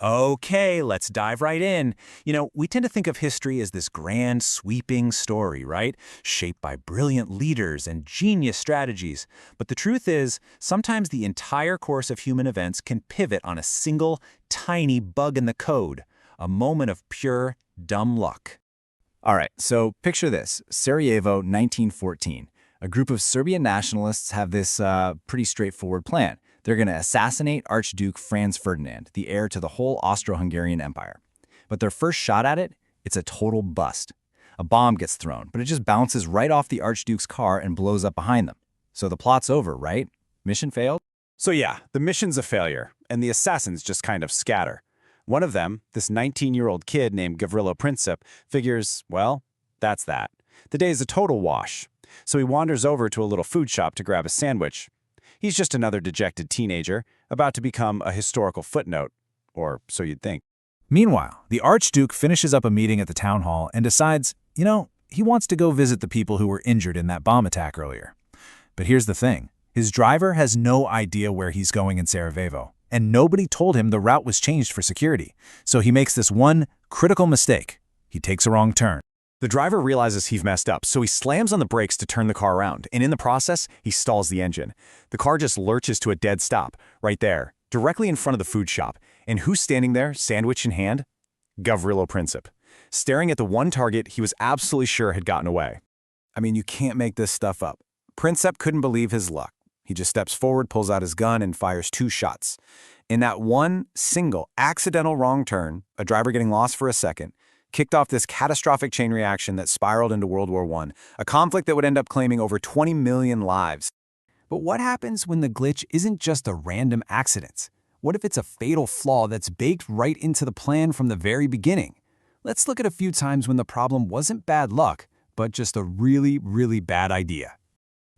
Okay, let's dive right in. We tend to think of history as this grand, sweeping story, right? Shaped by brilliant leaders and genius strategies. But the truth is, sometimes the entire course of human events can pivot on a single, tiny bug in the code, a moment of pure, dumb luck. All right, so picture this. Sarajevo, 1914. A group of Serbian nationalists have this pretty straightforward plan. They're going to assassinate Archduke Franz Ferdinand, the heir to the whole Austro-Hungarian Empire. But their first shot at it, it's a total bust. A bomb gets thrown, but it just bounces right off the Archduke's car and blows up behind them. So the plot's over, right? Mission failed? So yeah, the mission's a failure, and the assassins just kind of scatter. One of them, this 19-year-old kid named Gavrilo Princip, figures, well, that's that. The day is a total wash. So he wanders over to a little food shop to grab a sandwich. He's just another dejected teenager, about to become a historical footnote. Or so you'd think. Meanwhile, the Archduke finishes up a meeting at the town hall and decides, he wants to go visit the people who were injured in that bomb attack earlier. But here's the thing. His driver has no idea where he's going in Sarajevo, and nobody told him the route was changed for security. So he makes this one critical mistake. He takes a wrong turn. The driver realizes he's messed up, so he slams on the brakes to turn the car around, and in the process, he stalls the engine. The car just lurches to a dead stop, right there, directly in front of the food shop. And who's standing there, sandwich in hand? Gavrilo Princip, staring at the one target he was absolutely sure had gotten away. I mean, you can't make this stuff up. Princip couldn't believe his luck. He just steps forward, pulls out his gun, and fires 2 shots. In that one single accidental wrong turn, a driver getting lost for a second, kicked off this catastrophic chain reaction that spiraled into World War I, a conflict that would end up claiming over 20 million lives. But what happens when the glitch isn't just a random accident? What if it's a fatal flaw that's baked right into the plan from the very beginning? Let's look at a few times when the problem wasn't bad luck, but just a really, really bad idea.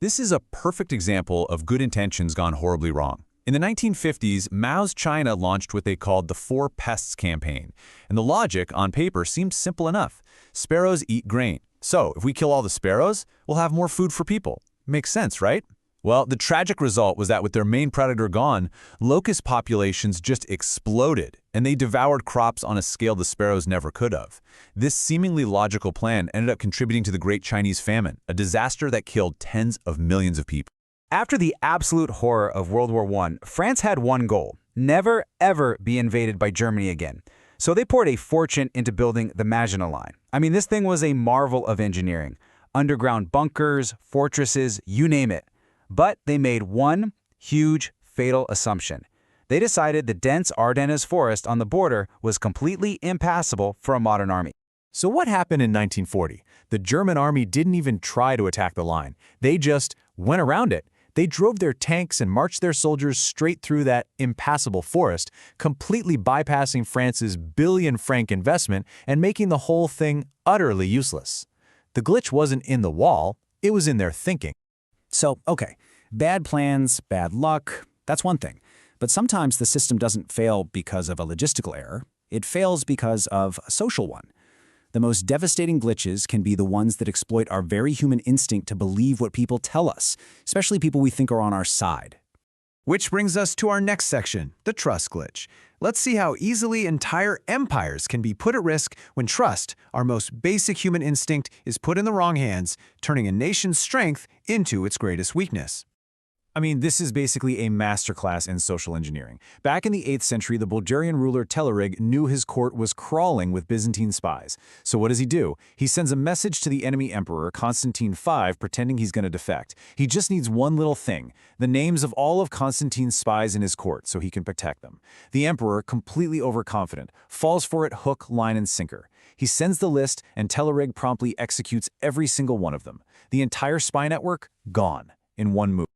This is a perfect example of good intentions gone horribly wrong. In the 1950s, Mao's China launched what they called the Four Pests campaign, and the logic on paper seemed simple enough. Sparrows eat grain. So, if we kill all the sparrows, we'll have more food for people. Makes sense, right? Well, the tragic result was that with their main predator gone, locust populations just exploded, and they devoured crops on a scale the sparrows never could have. This seemingly logical plan ended up contributing to the Great Chinese Famine, a disaster that killed tens of millions of people. After the absolute horror of World War I, France had one goal: never, ever be invaded by Germany again. So they poured a fortune into building the Maginot Line. I mean, this thing was a marvel of engineering. Underground bunkers, fortresses, you name it. But they made one huge, fatal assumption. They decided the dense Ardennes forest on the border was completely impassable for a modern army. So what happened in 1940? The German army didn't even try to attack the line. They just went around it. They drove their tanks and marched their soldiers straight through that impassable forest, completely bypassing France's billion-franc investment and making the whole thing utterly useless. The glitch wasn't in the wall, it was in their thinking. So, okay, bad plans, bad luck, that's one thing. But sometimes the system doesn't fail because of a logistical error. It fails because of a social one. The most devastating glitches can be the ones that exploit our very human instinct to believe what people tell us, especially people we think are on our side. Which brings us to our next section, the trust glitch. Let's see how easily entire empires can be put at risk when trust, our most basic human instinct, is put in the wrong hands, turning a nation's strength into its greatest weakness. I mean, this is basically a masterclass in social engineering. Back in the 8th century, the Bulgarian ruler Telerig knew his court was crawling with Byzantine spies. So what does he do? He sends a message to the enemy emperor, Constantine V, pretending he's going to defect. He just needs one little thing: the names of all of Constantine's spies in his court so he can protect them. The emperor, completely overconfident, falls for it hook, line, and sinker. He sends the list, and Telerig promptly executes every single one of them. The entire spy network, gone, in one move.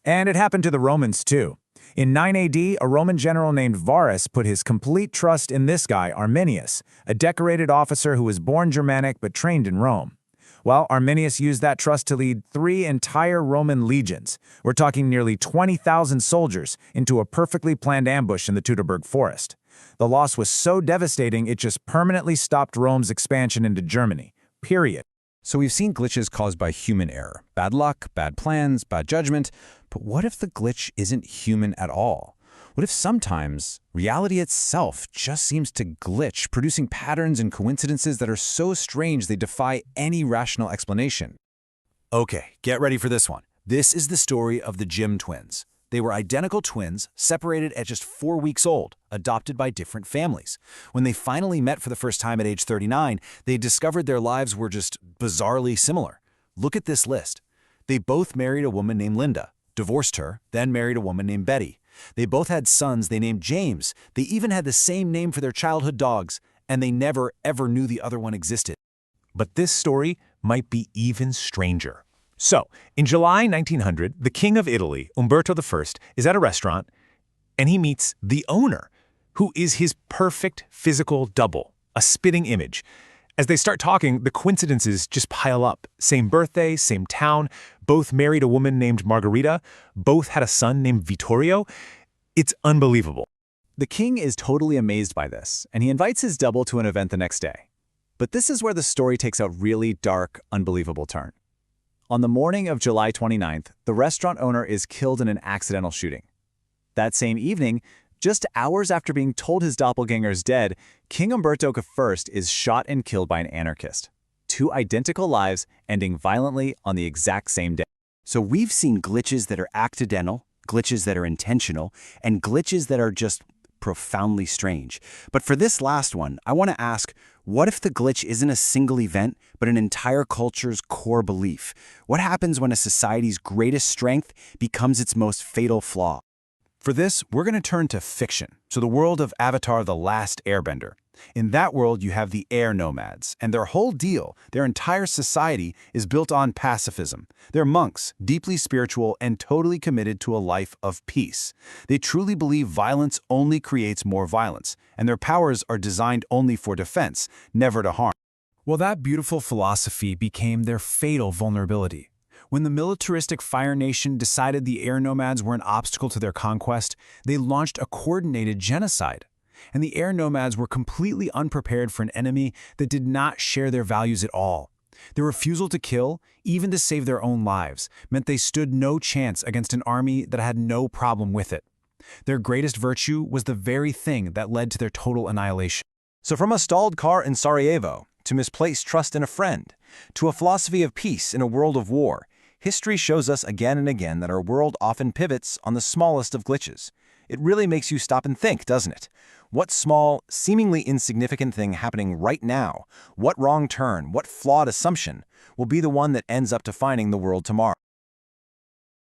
And it happened to the Romans too. In 9 AD, a Roman general named Varus put his complete trust in this guy, Arminius, a decorated officer who was born Germanic but trained in Rome. Well, Arminius used that trust to lead 3 entire Roman legions. We're talking nearly 20,000 soldiers into a perfectly planned ambush in the Teutoburg forest. The loss was so devastating it just permanently stopped Rome's expansion into Germany. Period. So we've seen glitches caused by human error. Bad luck, bad plans, bad judgment. But what if the glitch isn't human at all? What if sometimes reality itself just seems to glitch, producing patterns and coincidences that are so strange they defy any rational explanation? Okay, get ready for this one. This is the story of the Jim twins. They were identical twins, separated at just 4 weeks old, adopted by different families. When they finally met for the first time at age 39, they discovered their lives were just bizarrely similar. Look at this list. They both married a woman named Linda, divorced her, then married a woman named Betty. They both had sons they named James. They even had the same name for their childhood dogs, and they never, ever knew the other one existed. But this story might be even stranger. So, in July 1900, the King of Italy, Umberto I, is at a restaurant, and he meets the owner, who is his perfect physical double, a spitting image. As they start talking, the coincidences just pile up. Same birthday, same town, both married a woman named Margarita, both had a son named Vittorio. It's unbelievable. The king is totally amazed by this, and he invites his double to an event the next day. But this is where the story takes a really dark, unbelievable turn. On the morning of July 29th, the restaurant owner is killed in an accidental shooting. That same evening, just hours after being told his doppelganger is dead, King Umberto I is shot and killed by an anarchist. Two identical lives ending violently on the exact same day. So we've seen glitches that are accidental, glitches that are intentional, and glitches that are just profoundly strange. But for this last one, I want to ask, what if the glitch isn't a single event, but an entire culture's core belief? What happens when a society's greatest strength becomes its most fatal flaw? For this, we're going to turn to fiction, so the world of Avatar: The Last Airbender. In that world, you have the air nomads, and their whole deal, their entire society, is built on pacifism. They're monks, deeply spiritual, and totally committed to a life of peace. They truly believe violence only creates more violence, and their powers are designed only for defense, never to harm. Well, that beautiful philosophy became their fatal vulnerability. When the militaristic Fire Nation decided the air nomads were an obstacle to their conquest, they launched a coordinated genocide. And the air nomads were completely unprepared for an enemy that did not share their values at all. Their refusal to kill, even to save their own lives, meant they stood no chance against an army that had no problem with it. Their greatest virtue was the very thing that led to their total annihilation. So from a stalled car in Sarajevo, to misplaced trust in a friend, to a philosophy of peace in a world of war, history shows us again and again that our world often pivots on the smallest of glitches. It really makes you stop and think, doesn't it? What small, seemingly insignificant thing happening right now, what wrong turn, what flawed assumption, will be the one that ends up defining the world tomorrow?